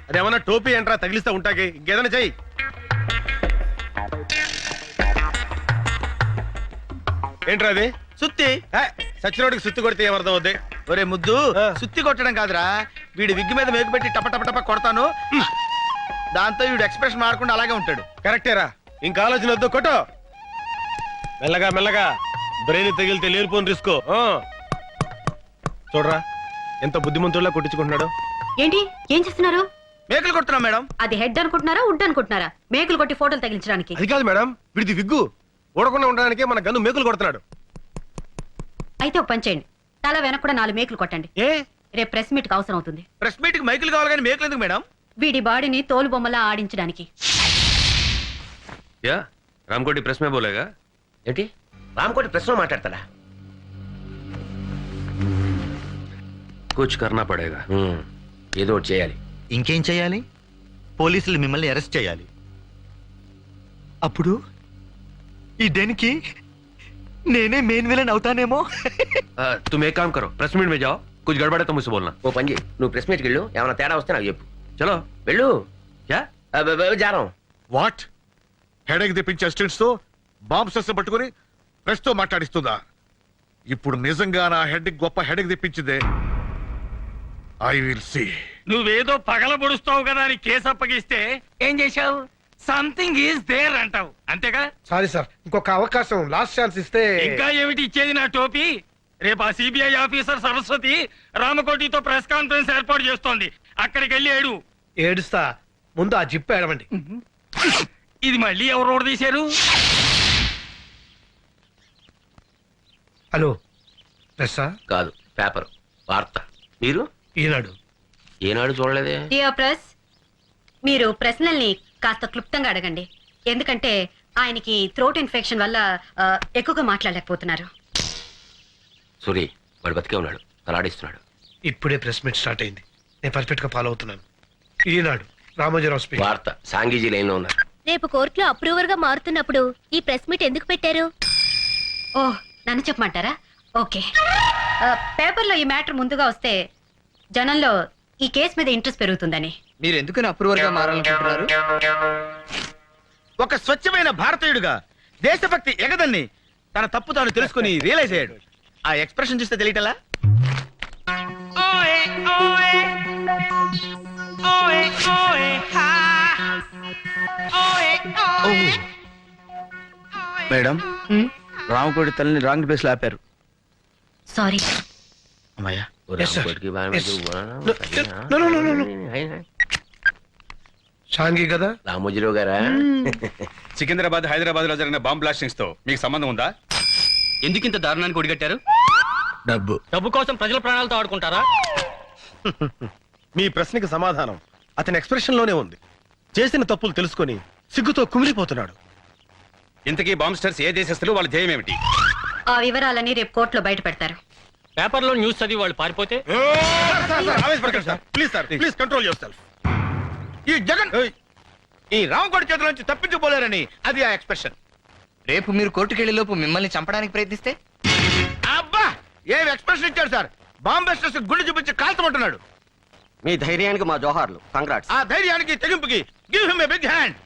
అదేమన్నా టోపీ ఏంట్రా తగిలిస్తా ఉంటాకి, ఇంకేదైనా చెయ్యి. ఏంట్రా అది? సుత్తి. సచ్చినోడికి సుత్తి కొడితే ఏమర్థం అవుద్ది? ఒరే ముద్దు, సుత్తి కొట్టడం కాదురా, వీడి విగ్గు మీద మేకు పెట్టి టప టప టప కొడతాను, దాంతో వీడు ఎక్స్ప్రెషన్ మారకుండా అలాగే ఉంటాడు. కరెక్టేరా, ఇంకా ఆలోచన వద్దు, కొట్టు. మెల్లగా మెల్లగా, బ్రెయిన్ తగిలితే లేనిపోని రిస్క్. చూడరా ఎంత బుద్ధిమంతుల్లా కొట్టించుకుంటున్నాడు. ఏంటి ఏం చేస్తున్నారు? మేకలు కొడుతున్నాం మేడం. అది హెడ్ అనుకుంటున్నారా, వుడ్ అనుకుంటున్నారా? మేకులు కొట్టి ఫోటోలు తగిలించడానికి. అది కాదు మేడం, వీడిది విగ్గు ఊడకుండా ఉండడానికి మన గన్ను మేకులు కొడుతున్నాడు. అయితే ఒక పని చేయండి, తల వెనక కూడా 4 మేకులు కొట్టండి. ఏ రేపు ప్రెస్ మీట్ కి అవసరం అవుతుంది. ప్రెస్ మీట్ కి మైకులు కావాలి కానీ మేకలు ఎందుకు మేడం? వీడి బాడీని తోలు బొమ్మలా ఆడించడానికి. యా రామ్కోటి ప్రెస్ మే బోలేగా? ఏంటి రామ్కోటి ప్రెస్ లో మాట్లాడతాడా? కుచ్ కర్నా పడేగా. ఏదో ఒకటి చేయాలి. ఇంకేం చేయాలి? పోలీసులు మిమ్మల్ని అరెస్ట్ చేయాలి. అప్పుడు ఈ డెన్కి నేనే మెయిన్ విలన్ అవుతానేమో. तुम एक काम करो, प्रेस मीट में जाओ, कुछ गड़बड़ है तो मुझसे बोलना. ఓ పని చేయి, నువ్వు ప్రెస్ మీట్కి వెళ్ళు, ఏమైనా తేడా వస్తే నాకు చెప్పు. चलो. వెళ్ళు. क्या జారం వాట్? హెడేక్ తెప్పించే అసిస్టెంట్స్ తో బాంబ్ సెస్ పట్టుకుని ప్రెస్ తో మాట్లాడిస్తుందా? ఇప్పుడు నిజంగా నా హెడ్ గొప్ప హెడేక్ తెప్పించిందే. I will see. నువ్వేదో పగల పొడుస్తావు కదా అని కేసు అప్పగిస్తే ఏం చేశావు? సంథింగ్ ఈజ్ దేర్ అంటావు, అంతేగా? సారీ సార్, ఇంకొక అవకాశం, లాస్ట్ ఛాన్స్ ఇస్తే. ఇంకా ఏమిటి ఇచ్చేది నా టోపీ? రేపు ఆ సిబిఐ ఆఫీసర్ సరస్వతి రామకోటితో ప్రెస్ కాన్ఫరెన్స్ ఏర్పాటు చేస్తోంది, అక్కడికి వెళ్ళి ఏడు. ఏడుస్తా, ముందు ఆ జిప్ ఏడవండి. ఇది మళ్ళీ ఎవరు రోడ్ తీశారు? హలో ప్రెస్సా? కాదు, పేపర్, వార్త. మీరు ఈనాడు. ఏనాడు చూడలేదే. డియర్ ప్రెస్, మీరు ప్రశ్నల్ని కాస్త క్లుప్తంగా అడగండి, ఎందుకంటే ఆయనకి థ్రోట్ ఇన్ఫెక్షన్ వల్ల ఎక్కువగా మాట్లాడలేకపోతున్నారు. సూరి వాడు బతికే ఉన్నాడు, తలాడిస్తున్నాడు. ఇప్పుడే ప్రెస్ మీట్ స్టార్ట్ అయింది, నేను పర్ఫెక్ట్ గా ఫాలో అవుతున్నాను. ఈనాడు రామోజీరావు స్పీచ్. వార్త, సాంగీజీ లైన్ లో ఉన్నారు. రేపు కోర్టులో అప్రూవర్ గా మారుతున్నప్పుడు ఈ ప్రెస్ మీట్ ఎందుకు పెట్టారు? ఓ, నన్ను చెప్పమంటారా? ఓకే. పేపర్లో ఈ మ్యాటర్ ముందుగా వస్తే జనంలో ఈ కేసు మీద ఇంట్రెస్ట్ పెరుగుతుందని. మీరు ఎందుకని అప్రూవర్ గా మారాలనుకుంటున్నారు? ఒక స్వచ్ఛమైన భారతీయుడుగా దేశభక్తి ఎగదన్ని తన తప్పు తాను తెలుసుకుని రియలైజ్ అయ్యాడు. ఆ ఎక్స్ప్రెషన్ చూస్తే తెలియటలా? మేడం, రామకోటి తల్లిని రాంగ్ ప్లేస్ లో ఆపారు. సారీ. అమ్మయ్యా. షాంగి కదా? రామోజీరావు గారా? సికింద్రాబాద్, హైదరాబాద్ లో జరిగిన బాంబ్ బ్లాస్టింగ్స్ తో మీకు సంబంధం ఉందా? ఎందుకింత దారుణానికి ఒడిగట్టారు? డబ్బు కోసం ప్రజల ప్రాణాలతో ఆడుకుంటారా? మీ ప్రశ్నకి సమాధానం అతని ఎక్స్ప్రెషన్ లోనే ఉంది. చేసిన తప్పులు తెలుసుకొని సిగ్గుతో కుమిలిపోతున్నాడు. ఇంతకీ బాంబ్స్టర్స్ ఏ దేశస్తులు, వాళ్ళ ధ్యేయం ఏమిటి? ఆ వివరాలని రేపు కోర్టులో బయట పెడతారు. పేపర్లో న్యూస్ చదివి వాళ్ళు పారిపోతే? Please sir, please control your self. ఈ జగన్ ఈ రామకోటి చేతుల నుంచి తప్పించుకోలేరని అది ఆ ఎక్స్ప్రెషన్. రేపు మీరు కోర్టుకెళ్లే లోపు మిమ్మల్ని చంపడానికి ప్రయత్నిస్తే? అబ్బా, ఏం ఎక్స్ప్రెషన్ ఇచ్చాడు సార్! బాంబెస్టర్స్ గుండె చూపించి కాల్చమంటున్నాడు. మీ ధైర్యానికి మా జోహార్లు. కంగ్రాట్స్. ఆ ధైర్యానికి తెగింపుకి give him a big hand.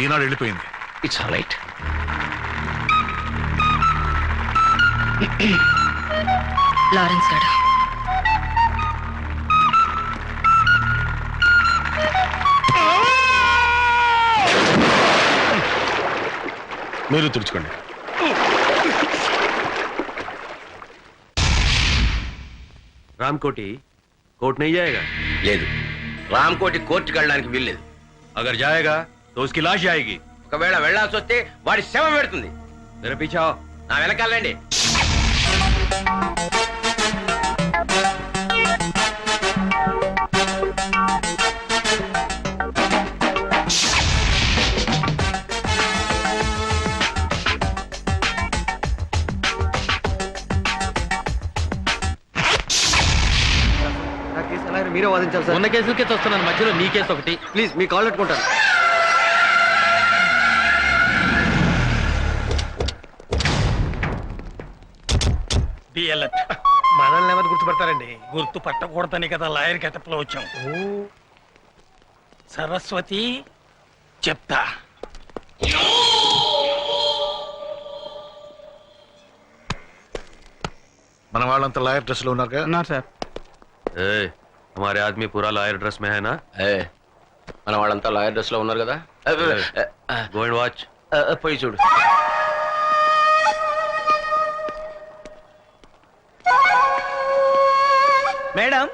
ఈనాడు వెళ్ళిపోయింది. It's all right. లారెన్స్ గారు, మీరు తుడుచుకోండి. रामकोटी कोर्ट नहीं जाएगा? లేదు, రామకోటి కోర్టుకి వెళ్ళడానికి వీల్లేదు. अगर जाएगा तो उसकी लाश जाएगी. ఒకవేళ వెళ్లాల్సి వస్తే వాడి శవం పెడుతుంది. मेरे पीछे आओ. నా వెనకాలండి. మీరే వాదించాలి సార్. ఉన్న కేసులకే చూస్తున్నాను, మధ్యలో నీ కేసు ఒకటి. ప్లీజ్ మీ కాల్ పెట్టుకుంటాను. Be alert. మనల్ని ఎవరు గుర్తుపడతారండి? గుర్తు పట్టకూడదని కదా లాయర్ గెటప్ లో వచ్చాం. సరస్వతి చెప్తా. మన వాళ్ళంతా లాయర్ డ్రెస్ లో ఉన్నారుగా? సార్. ए, हमारे आदमी पूरा लॉयर ड्रेस में है ना? మన వాళ్ళంతా లాయర్ డ్రెస్ లో ఉన్నారు కదా. Go and watch. పోయి చూడు. మేడం,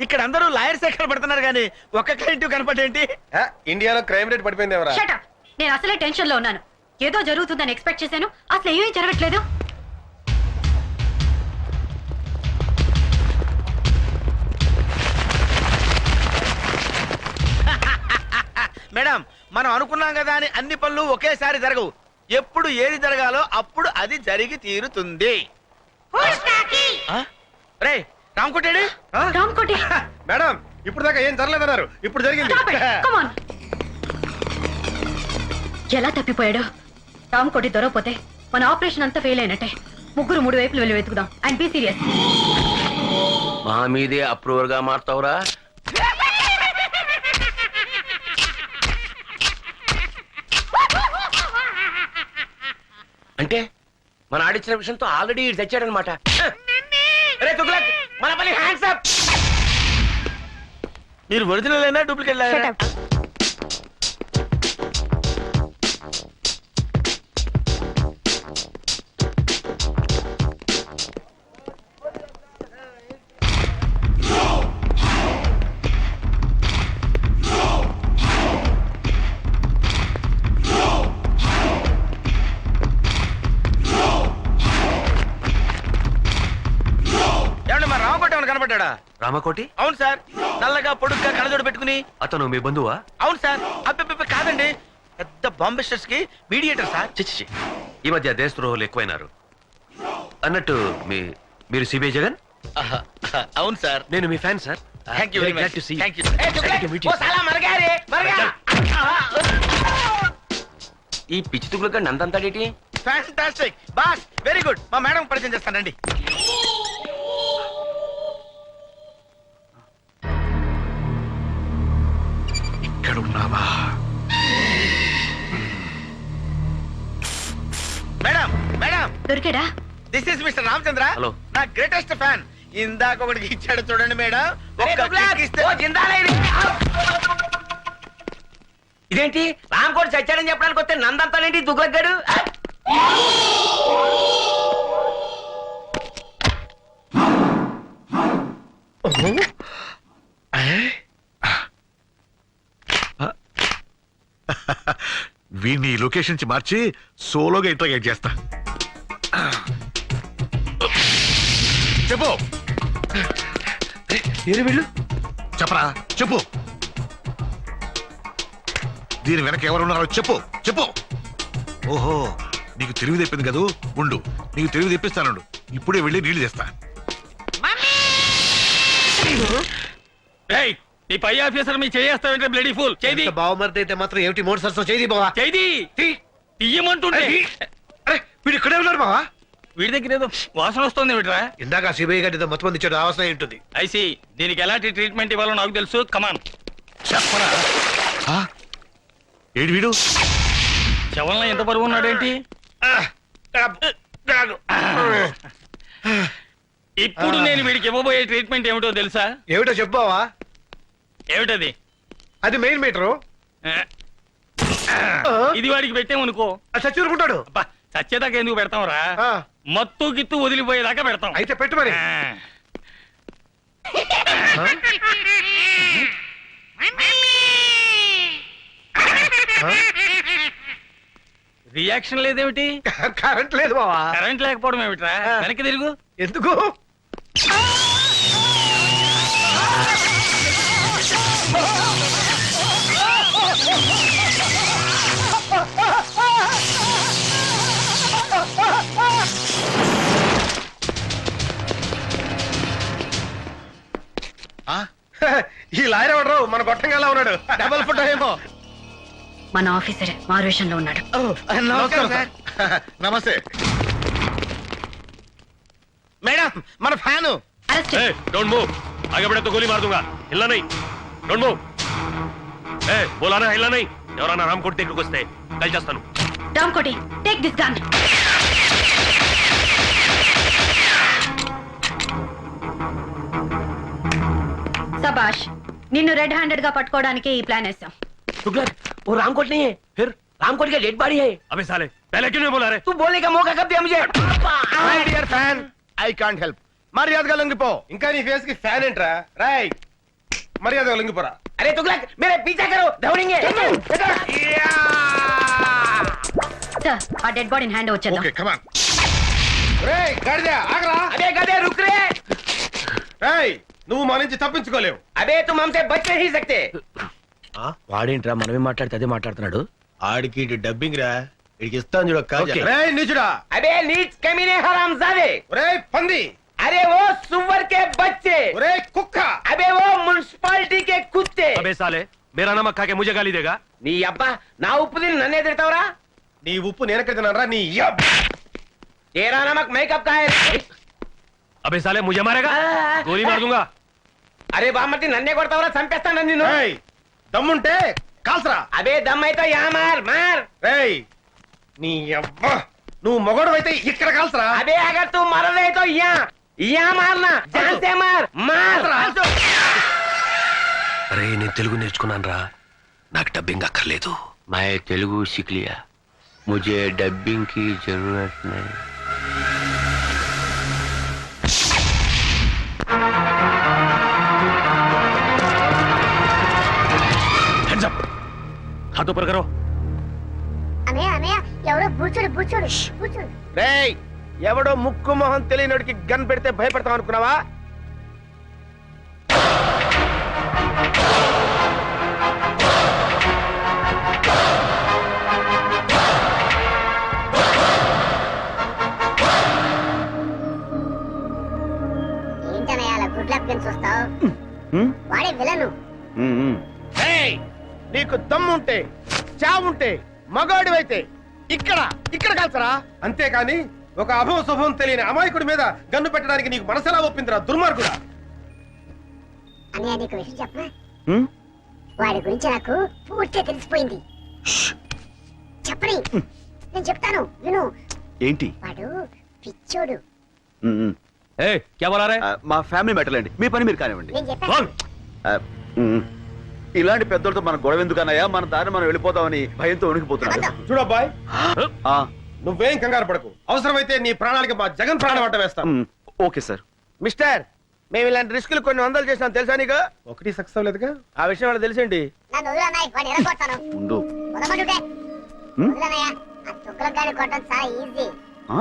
ఇక్కడ అందరూ లాయర్ సెక్షన్ పడుతున్నారు కానీ ఒక్క క్లయింట్ కనపడేంటి? ఇండియాలో క్రైమ్ రేట్ పడిపోయింది ఎవరా? Shut up. నేను అసలే టెన్షన్ లో ఉన్నాను. ఏదో జరుగుతుందని ఎక్స్పెక్ట్ చేశాను, అసలు ఏమీ జరగట్లేదు. మేడం, మనం అనుకున్నాం కదా అని అన్ని పనులు ఒకేసారి జరగవు. ఎప్పుడు ఏది జరగాలో అప్పుడు అది జరిగి తీరుతుంది. రే రామకోటేడి, రామ్కోటి, మేడం ఇప్పుడు దాకా ఏం జరగలేదన్నారు, ఇప్పుడు జరిగింది. stop it. Come on. ఎలా తప్పిపోయాడు? రామ్కోటి దొరకపోతే మన ఆపరేషన్ అంతా ఫెయిల్ అయినట్టే. ముగ్గురు మూడు వైపులు వెళ్ళి వెతుకుదాం. And be serious. మా మీదే అప్రూవర్ గా మారుతావురా. అంటే మన ఆడిచ్చిన విషయంతో ఆల్రెడీ తెచ్చాడనమాట. రే తుగ్లక్, మన పని హ్యాండ్స్ అప్. మీరు ఒరిజినల్ అయినా డూప్లికేట్ లాయరా? ఏమండి, మరి రామకోట ఏమైనా కనపడ్డా? రామకోటి అవును సార్, నల్లగా పొడుగ్గా కళ్ళజోడు పెట్టుకుని. అతను మీ బంధువా? అవును సార్. అబ్బే కాదండి, పెద్ద బాంబిస్టర్స్ కి మీడియేటర్ సార్. చిచ్చి, ఈ మధ్య దేశద్రోహులు ఎక్కువైనారు. అన్నట్టు మీరు సిబిఐ జగన్? అవును సార్. నేను మీ fan sir. Thank you very Very glad much. to see you. Thank you. Glad to meet you, sir. ఈ పిచ్చి తుగ్లక్ నందంతాడేటి? Fantastic boss, very good. మా మేడం పరిచయం చేస్తానండి. ఇక్కడ ఉన్నావా? మేడం, మేడం, దొరికాడా? This is mister Ramachandra. Hello. నా గ్రేటెస్ట్ ఫ్యాన్. ఇందాక ఒకటికి ఇచ్చాడు చూడండి మేడం. ఒక్క kick ఇస్తే ఇదేంటి రామకోటి చచ్చాడని చెప్పడానికి వస్తే నందంతాడేంటి తుగ్లక్గాడు? వీడిని ఈ లొకేషన్ నుంచి మార్చి సోలోగా ఇంట్రాగేట్ చేస్తా. చెప్పు. చెప్పరా, చెప్పు. దీని వెనక ఎవరున్నారో చెప్పు, చెప్పు. ఓహో, నీకు తెలివి తెప్పింది కదూ. ఉండు, నీకు తెలివి తెప్పిస్తానుండు. ఇప్పుడే వెళ్ళి నీళ్లు తెస్తా. రేయ్, నీ పై ఆఫీసర్ మీ చేయేస్తావంటే బ్లడీ ఫుల్. చేది బావమరిది అయితే మాత్రం ఏమిటి మూడు సరస్సు చేయి బావా. చేది తీయమంటుంటే. అరే వీడు ఇక్కడే ఉన్నారు బావా. వీడి దగ్గర ఏదో వాసన వస్తుంది ఏమిట్రా? ఇందాక సిబిఐ గారి మొత్తం మంది ఇచ్చాడు, అవసరం ఉంటుంది. ఐసి, దీనికి ఎలాంటి ట్రీట్మెంట్ ఇవ్వాలో నాకు తెలుసు. కమాన్. చెప్పరా? ఏడు వీడు శవంలో ఎంత బరువు ఉన్నాడేంటి? ఇప్పుడు నేను వీడికి ఇవ్వబోయే ట్రీట్మెంట్ ఏమిటో తెలుసా? ఏమిటో చెప్పావా? ఏమిటది? అది మెయిన్ మీటరు. ఇది వాడికి పెట్టామనుకో చచ్చూరుకుంటాడు. అబ్బా, చచ్చేదాకా ఎందుకు పెడతాంరా? ఆ, మత్తు గిత్తు వదిలిపోయేదాకా పెడతాం. అయితే పెట్టు మరి. రియాక్షన్ లేదేమిటి? కరెంట్ లేదు బావా. కరెంట్ లేకపోవడం ఏమిట్రా? వెనక్కి తిరుగు. ఎందుకు? ఈ లాయర్ ఎవడరు? మన గొట్టంగా ఉన్నాడు. డబల్ ఫుట్ ఏమో. మన ఆఫీసరే మారువేషంలో ఉన్నాడు. నమస్కారం సార్. నమస్తే. మేడం మన ఫ్యాను అరెస్ట్ डोंट मूव आगे बढ़े तो गोली मार दूंगा हिलना नहीं डोंट मूव बोला ना हिलना नहीं ఎవరన్నా రామకోటి దగ్గరికి వస్తే కాల్ చేస్తాను రామ్కోటి టేక్ దిస్ గన్. సబాష్, నిన్ను రెడ్ హ్యాండెడ్ గా పట్టుకోవడానికి ఈ ప్లాన్ వేసాం. तुगलक वो रामकोट नहीं है फिर रामकोट का डेड बॉडी है अबे साले पहले क्यों नहीं बोला रे तू बोलने का मौका कब दिया मुझे my dear fan I can't help మర్యాదగా లొంగిపో ఇంకా నీ ఫేస్ కి ఫ్యాన్ ఏంట్రా రాయ్ మర్యాదగా లొంగిపోరా. अरे तुगलक मेरे पीछा करो दौड़ेंगे సార్, ఆ డెడ్ బాడీని హ్యాండ్ వచ్చేద్దాం. Okay come on. రేయ్ గాడిద ఆగరా. अबे गधे रुक रे రేయ్ నువ్వు మా నుంచి తప్పించుకోలేవు. अबे तुम हमसे बच नहीं सकते వాడేంట్రా మనమే మాట్లాడితే అదే మాట్లాడుతున్నాడు. ఆడికి డబ్బింగ్ రా, ఇడికి ఇస్తాను చూడ Okay. రేయ్ నీచుడా, अबे नीच कमीने हरामजादे రేయ్ పంది, अरे वो सुअर के बच्चे రేయ్ కుక్క. अबे वो म्युनिसिपालिटी के कुत्ते अबे साले मेरा नमक खा के मुझे गाली देगा నీ అబ్బా నా ఉప్పు తిని నన్నే తిడతావురా నీ ఉప్పు నేనెక్కడ తిన్నాను రా నీ యబ్బ. तेरा नमक मैं कब का है अबे साले मुझे मारेगा गोली मार दूंगा अरे బామ్మటి నన్నే కొడతావురా చంపేస్తాను నిన్ను రేయ్ దమ్ముంటే కాల్సరా. అబే దమ్ అయితే యా మార్ మార్ రేయ్ నీ యబ్బ, నువ్వు మొగోడవైతే ఇక్కడ కాల్సరా. अबे अगर तू मर रहे तो यहाँ मारना जान से मार मार అరే నేను తెలుగు నేర్చుకున్నాను రా, నాకు డబ్బింగ్ అక్కర్లేదు. मैं तेलुगु सीख लिया मुझे डबिंग की जरूरत नहीं హ్యాండ్స్ అప్, हाथ ऊपर करो. అనయ్య అనయ్య ఎవరో బూచుడు బూచుడు బూచుడు. రేయ్ ఎవడో ముక్కు మొహం తెలియనోడికి గన్ పెడితే భయపడతాం అనుకున్నావా? ఏంటనయ్య అలా గుడ్ లక్ పెన్ చూస్తావు? వాడే విలను. రేయ్ నీకు దమ్ముంటే చావుంటే మగాడివైతే ఇక్కడ ఇక్కడ కాల్సరా. అంతేకాని ఒక అభవ శుభం తెలియని అమాయకుడి మీద గన్ను పెట్టడానికి నీకు మనసెలా ఒప్పిందిరా దుర్మార్గుడా. అనయ్య నీకు విషయం చెప్పనా? వాడి గురించి నాకు పూర్తిగా తెలిసిపోయింది. చెప్పని నేను చెప్తాను విను. ఏంటి వాడు పిచ్చోడు. ఏ క్యా బోలా రే మా ఫ్యామిలీ మ్యాటర్ అండి, మీ పని మీరు కానివ్వండి. నేను చెప్పాను. ఇలాంటి పెద్దలతో మన గొడవ ఎందుకన్నాయా, మన దారి మనం వెళ్ళిపోతామని భయంతో ఉనికిపోతున్నాడు. చూడబ్బాయ్, ఆ, నువ్వేం కంగారు పడకు. అవసరమైతే నీ ప్రాణాలకి మా జగన్ ప్రాణం అడ్డ వేస్తాం. Okay sir. మిస్టర్ మేము ఇలాంటి రిస్కులు కొన్ని వందలు చేసాం తెలుసా నీకు? ఒకటి సక్సెస్ అవ్వలేదుగా. ఆ విషయం వాళ్ళకి తెలిసేంటి? నన్ను వదిలన్నాయి వాడిని ఎరగొడతాను. ఉండు. వదలమంటుంటే వదిలన్నయ్య. ఆ తుగ్గలగాడి కొట్టడం చాలా ఈజీ. ఆ?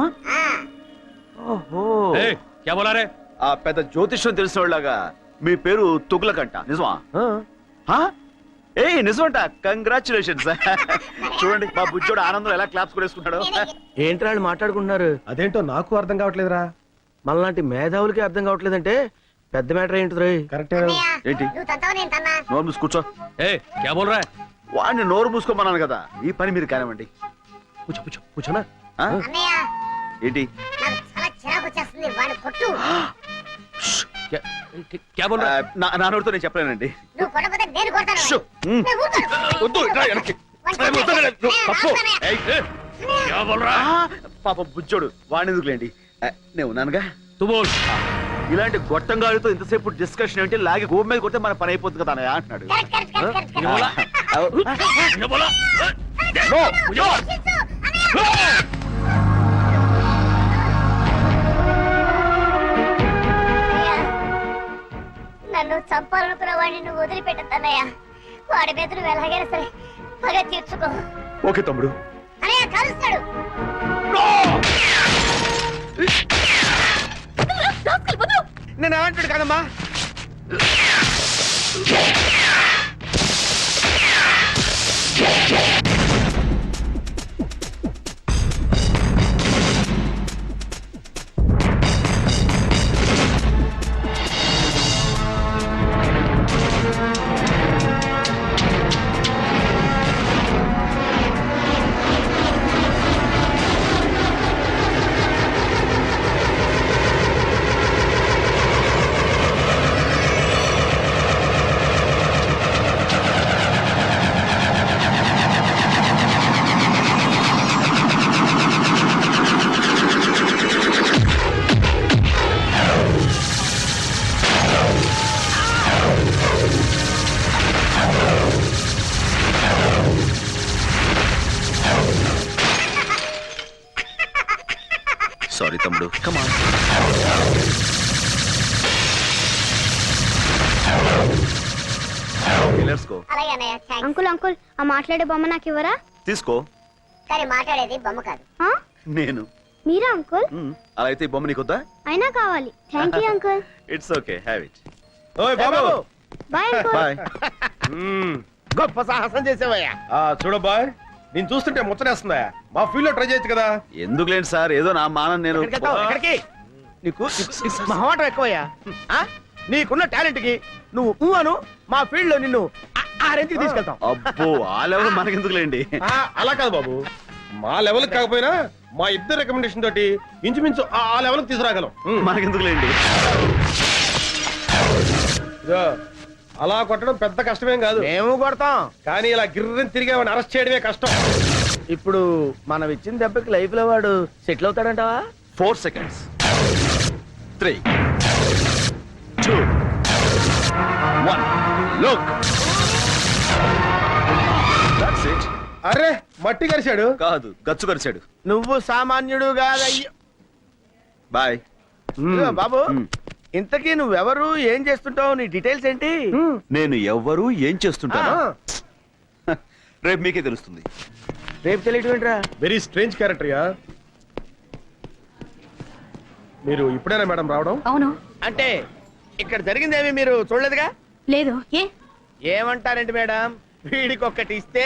ఓహో, ఏ క్యా బోలా రే ఆ పెద్ద జ్యోతిష్యం తెలిసిన వాళ్ళగా మీ పేరు తుగ్లకంట, నిజమా? ఏ నిజమంట, కంగ్రాచులేషన్స్. చూడండి మా బుజ్జోడు ఆనందం ఎలా క్లాప్స్ కొడేసుకుంటాడు. ఏంట్రా వాళ్ళు మాట్లాడుకుంటున్నారు? అదేంటో నాకు అర్థం కావట్లేదురా. మనలాంటి మేధావులకి అర్థం కావట్లేదంటే పెద్ద మ్యాటర్ ఏంటి రే? కరెక్టే. అన్నయ్య, ఏంటి? నువ్వు తంతావు నేను తన్నా. నోరు మూసి కూర్చో. ఏ క్యా బోల్ రా వాడిని నోరు మూసుకోమన్నాను కదా, ఈ పని మీరు కానివ్వండి. కూర్చోనా. ఆ? అన్నయ్య ఏంటి? నాకు చాలా చిరాకు వచ్చేస్తుంది. వాడిని కొట్టు. క్యా బోల్ ఆ, రా నా నోటితో నేను చెప్పలేనండి. నువ్వు కొట్టకపోతే నేను కొడతాను. షో. నేను ఊరుకోను. వద్దు, రా వెనక్కి. వాడిని కొట్టకు. తప్పు. అన్నయ్య, ఏ క్యా బోల్ రా ఆ, పాప బుజ్జోడు, వాడిని ఎందుకులేండి, నేను ఉన్నానుగా. తు బోల్. ఇలాంటి గొట్టంగాడితో ఇంతసేపు డిస్కషన్ ఏంటి, లాగి గోపు మీద కొడితే మన పని అయిపోతుంది కదా అన్నయ్య అంటున్నాడు. కరెక్ట్, కరెక్ట్, కరెక్ట్, కరెక్ట్, ये बोला ये बोला నో, నో. నన్ను చంపాలనుకున్న వాడిని నువ్వు వదిలిపెట్టద్దన్నయ్య. వాడి మీద నువ్వు ఎలాగైనా సరే పగ తీర్చుకో. ఓకే తమ్ముడు. అన్నయ్య కలుస్తాడు. నేను ఏమంటాడు కదమ్మా. Let's go. అలాగే అన్నయ్య థాంక్స్. అంకుల్ అంకుల్ ఆ మాట్లాడే బొమ్మ నాకు ఇవ్వరా? తీసుకో. కానీ మాట్లాడేది బొమ్మ కాదు. నేను మీరా అంకుల్? అలా అయితే ఈ బొమ్మ నీకొద్దా? అయినా కావాలి. Thank you uncle. It's okay, have it. ఓయ్ బాబు బాయ్ అంకుల్. బాయ్. గొప్ప సాహసం చేసేవయ్యా. చూడబ్బాయ్, నేను చూస్తుంటే ముచ్చటేస్తుందా? మా ఫీల్డ్ లో ట్రై చేయొచ్చు కదా. ఎందుకు లేండి సార్, ఏదో నా మానం నేను. ఎక్కడికి? నీకు మహమాటం ఎక్కువయ్యా. ఆ? నీకున్న టాలెంట్ కి నువ్వు అను, మా ఫీల్డ్ లో నిన్ను ఆ రేంజ్కి తీసుకెళ్తాం. అబ్బో, ఆ లెవెల్ మనకెందుకు లేండి. అలా కాదు బాబు, మా లెవెల్ కాకపోయినా మా ఇద్దరు రికమెండేషన్ తోటి ఇంచుమించు ఆ లెవెల్ తీసుకురాగలం. మనకెందుకు లేండి. ఇదో, అలా కొట్టడం పెద్ద కష్టమేం కాదు, మేము కొడతాం. కానీ ఇలా గిర్రని తిరిగి వాడిని అరెస్ట్ చేయడమే కష్టం. ఇప్పుడు మనం ఇచ్చిన దెబ్బకి లైఫ్ లో వాడు సెటిల్ అవుతాడంటావా? 4 seconds. 3, 2, 1. లుక్. That's it. అరే మట్టి కరిచాడు. కాదు, గచ్చు కరిచాడు. నువ్వు సామాన్యుడు కాదయ్యో. బాయ్. ఇదిగో బాబు, ఇంతకీ నువ్వెవరు, ఏం చేస్తుంటావు, నీ డీటెయిల్స్ ఏంటి? నేను ఎవ్వరు ఏం చేస్తుంటాను రేపు మీకే తెలుస్తుంది. రేపు తెలియటం ఏంట్రా? Very strange character yeah. మీరు ఇప్పుడేనా మేడం రావడం? అవును. అంటే ఇక్కడ జరిగిందేమి మీరు చూడలేదుగా? లేదు. ఏ? ఏమంటారండి మేడం, వీడికి ఒక్కటి ఇస్తే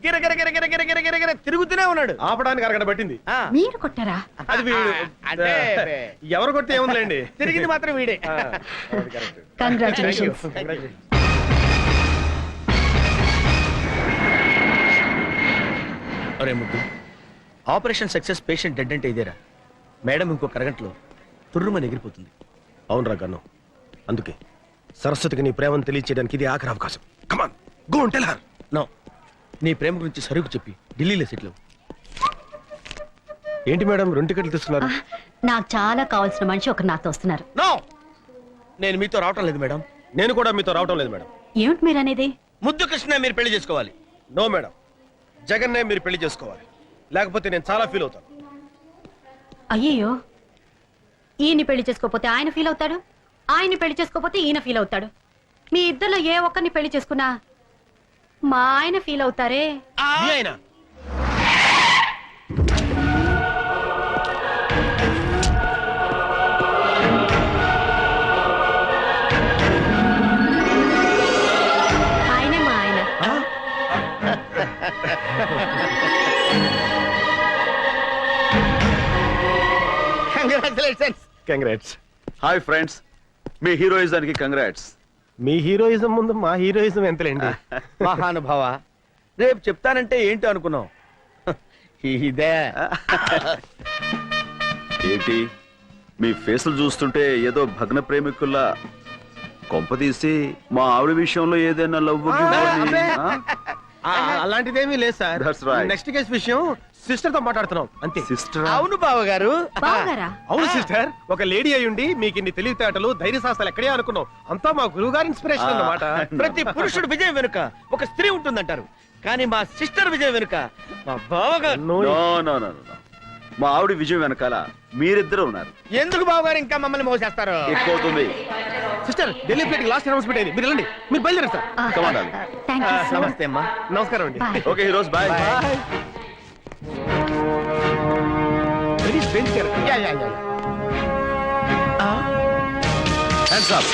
గిరగిర గిరగిర గిరగిర గిరగిర తిరుగుతూనే ఉన్నాడు. ఆపడానికి అరగడ పట్టింది. ఆ, మీరు కొట్టారా? అది వీడు. అంటే ఎవరు కొట్టి ఏముందిలేండి, తిరిగింది మాత్రం వీడే. కంగ్రాచులేషన్స్. అరే ముద్దు, ఆపరేషన్ సక్సెస్, పేషెంట్ డెడ్ అంటే ఇదేరా? మేడం ఇంకొక అరగంటలో తుర్రుమని ఎగిరిపోతుంది. అవునరా గన్ను, అందుకే సరస్వతికి నీ ప్రేమను తెలియచేయడానికి ఇది ఆఖరి అవకాశం. Come on go and tell her. No, నీ ప్రేమ గురించి సరుకు చెప్పి ఢిల్లీలో సెటిల్ అవ్వు. ఏంటి మేడం 2 టికెట్లు తీసుకున్నారు? నాకు చాలా కావాల్సిన మనిషి ఒకరు నాతో వస్తున్నారు. నో, నేను మీతో రావటం లేదు మేడం. నేను కూడా మీతో రావటం లేదు మేడం. ఏమిటి మీరు అనేది? ముద్దు కృష్ణ మీరు పెళ్లి చేసుకోవాలి. నో మేడం, జగన్నే మీరు పెళ్లి చేసుకోవాలి, లేకపోతే నేను చాలా ఫీల్ అవుతాను. అయ్యయ్యో, ఈయన్ని పెళ్లి చేసుకోకపోతే ఆయన ఫీల్ అవుతాడు, ఆయన్ని పెళ్లి చేసుకోకపోతే ఈయన ఫీల్ అవుతాడు. మీ ఇద్దరిలో ఏ ఒక్కరిని పెళ్లి చేసుకున్నా మా ఆయన ఫీల్ అవుతారే. మీ ఆయన ఆయనే మా ఆయన. కంగ్రాచులేషన్స్. కంగ్రాట్స్. హాయ్ ఫ్రెండ్స్, మీ హీరోయిజానికి కంగ్రాట్స్. మీ హీరోయిజం ముందు మా హీరోయిజం ఎంతలేండి. మహానుభావ, రేపు చెప్తానంటే ఏంటో అనుకున్నావు. ఇదే ఏంటి మీ ఫేసులు చూస్తుంటే ఏదో భగ్న ప్రేమికుల్లా, కొంపదీసి మా ఆవిడ విషయంలో ఏదైనా లవ్ అలాంటిదేమీ లేదు sir. That's right. Next case విషయం సిస్టర్ తో మాట్లాడుతున్నాం అంతే. సిస్టర్? అవును బావగారు. బావగారా? అవును సిస్టర్, ఒక లేడీ అయ్యుండి మీకు ఇన్ని తెలివితేటలు ధైర్య సాహసాలు ఎక్కడే అనుకున్నాం. అంతా మా గురువు గారి ఇన్స్పిరేషన్ అన్నమాట. ప్రతి పురుషుడు విజయం వెనుక ఒక స్త్రీ ఉంటుందంటారు, కానీ మా సిస్టర్ విజయం వెనుక మా బావగారు. నో నో నో నో, మా ఆవిడ విజయం వెనకాల మీరిద్దరు ఉన్నారు. ఎందుకు బావగారు ఇంకా మమ్మల్ని మోసేస్తారు? ఎక్కువవుతుంది. Sister, Delhi flight last announcement అయింది, మీరు వెళ్ళండి, మీరు బయలుదేరండి sir. Come on, darling. Thank you so much. నమస్తే అమ్మా. నమస్కారం అండి. Bye. Okay heroes, bye. Very strange character. Yeah yeah yeah. Hands up.